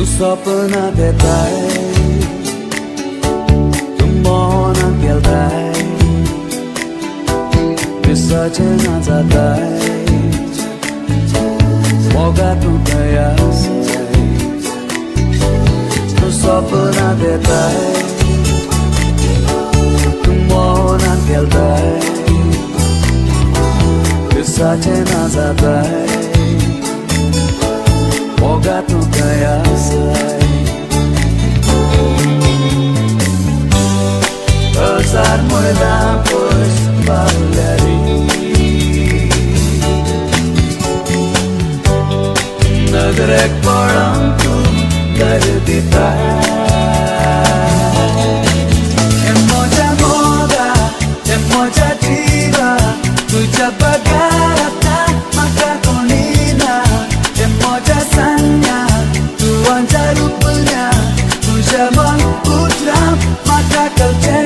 Sopnanth Yethai, mohonan Yethai, विसर्जना जाताय, मोगा तू प्रयास तू Sopnanth Yethai, mohonan Yethai, विसर्जना जाताय, मोगा तू प्रयास Rozar mudah pus balari Nagrek padam tu dardita Emoja moda, emoja jiwa Tuja bagarata maka konina Emoja sanya, tu anja rupanya Tuja mang putra maka kalce